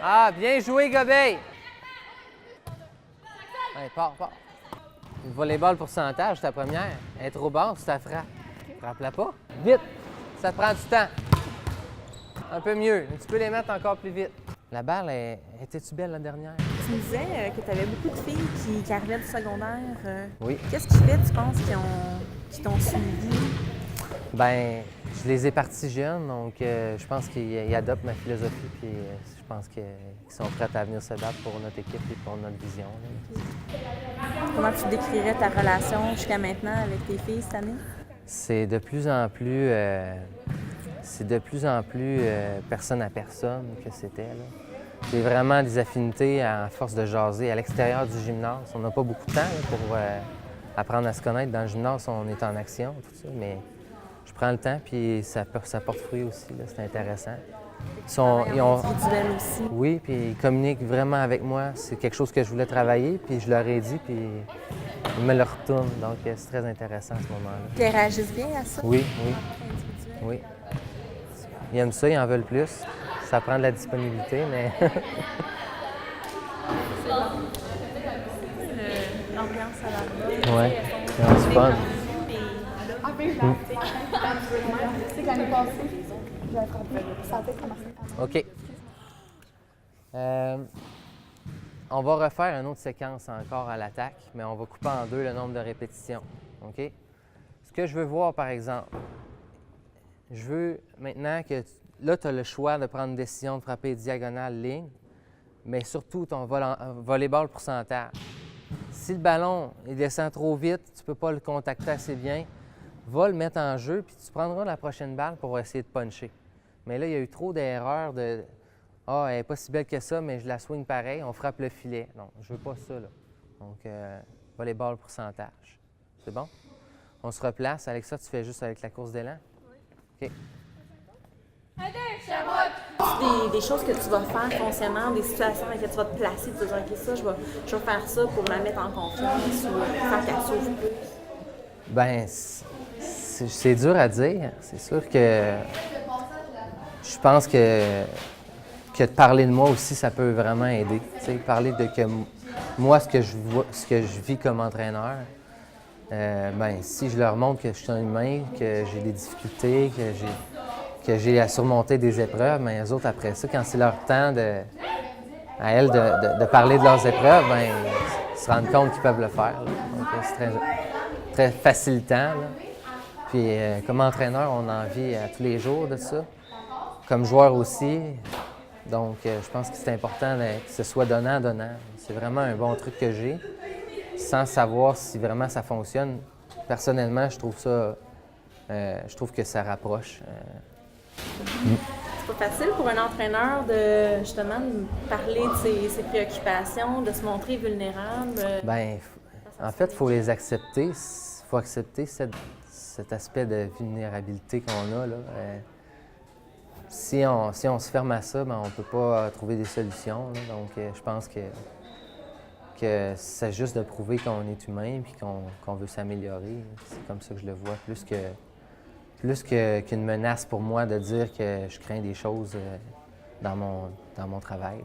Ah, bien joué, Gobeil! Allez, pars. Le volleyball pourcentage, ta première. Elle est trop basse, ça frappe. Frappe-la pas. Vite! Ça te prend du temps. Un peu mieux. Tu peux les mettre encore plus vite. La balle, était-tu belle la dernière? Tu me disais que tu avais beaucoup de filles qui arrivaient du secondaire. Oui. Qu'est-ce qui fait, tu penses, qui t'ont suivi? Ben, je les ai partis jeunes, donc je pense qu'ils adoptent ma philosophie, puis je pense qu'ils sont prêts à venir se battre pour notre équipe et pour notre vision. Là. Comment tu décrirais ta relation jusqu'à maintenant avec tes filles cette année? C'est de plus en plus, personne à personne que c'était. Là. C'est vraiment des affinités à force de jaser à l'extérieur du gymnase. On n'a pas beaucoup de temps là, pour apprendre à se connaître. Dans le gymnase, on est en action, tout ça, mais je prends le temps, puis ça porte fruit aussi. C'est intéressant. Ils ont... individuel aussi. Oui, puis ils communiquent vraiment avec moi. C'est quelque chose que je voulais travailler, puis je leur ai dit, puis ils me le retournent. Donc, c'est très intéressant à ce moment-là. Puis elles réagissent bien à ça? Oui. Ils aiment ça, ils en veulent plus. Ça prend de la disponibilité, mais... L'ambiance à la Oui, c'est fun. C'est que l'année passée, j'avais frappé, ça a peut-être commencé. OK. On va refaire une autre séquence encore à l'attaque, mais on va couper en deux le nombre de répétitions. OK? Ce que je veux voir, par exemple, je veux maintenant que... Là, tu as le choix de prendre une décision de frapper diagonale, ligne, mais surtout ton volleyball pourcentage. Si le ballon il descend trop vite, tu ne peux pas le contacter assez bien, va le mettre en jeu, puis tu prendras la prochaine balle pour essayer de puncher. Mais là, il y a eu trop d'erreurs de « Ah, elle n'est pas si belle que ça, mais je la swing pareil, on frappe le filet. » Non, je veux pas ça, là. Donc, volleyball pourcentage. C'est bon? On se replace. Alexa, tu fais juste avec la course d'élan? Oui. OK. Des choses que tu vas faire consciemment, des situations dans lesquelles tu vas te placer, tu vas dire, OK, ça, je vais faire ça pour la mettre en confiance ou faire qu'elle s'ouvre plus. Bien, c'est dur à dire. C'est sûr que je pense que de parler de moi aussi, ça peut vraiment aider. T'sais, parler de que moi, ce que je vis comme entraîneur, ben, si je leur montre que je suis un humain, que j'ai des difficultés, que j'ai à surmonter des épreuves, bien, eux autres, après ça, quand c'est leur temps à elles de parler de leurs épreuves, bien, ils se rendent compte qu'ils peuvent le faire. Là. Donc, c'est très, très facilitant. Là. Puis, comme entraîneur, on en vit tous les jours de ça. Comme joueur aussi. Donc, je pense que c'est important que ce soit donnant-donnant. C'est vraiment un bon truc que j'ai, sans savoir si vraiment ça fonctionne. Personnellement, je trouve que ça rapproche. C'est pas facile pour un entraîneur de justement de parler de ses préoccupations, de se montrer vulnérable. Bien, en fait, il faut les accepter. Il faut accepter cet aspect de vulnérabilité qu'on a. Là. Si on se ferme à ça, bien, on ne peut pas trouver des solutions. Là. Donc, je pense que c'est juste de prouver qu'on est humain et qu'on veut s'améliorer. C'est comme ça que je le vois, plus qu'une menace pour moi de dire que je crains des choses dans mon travail. Là.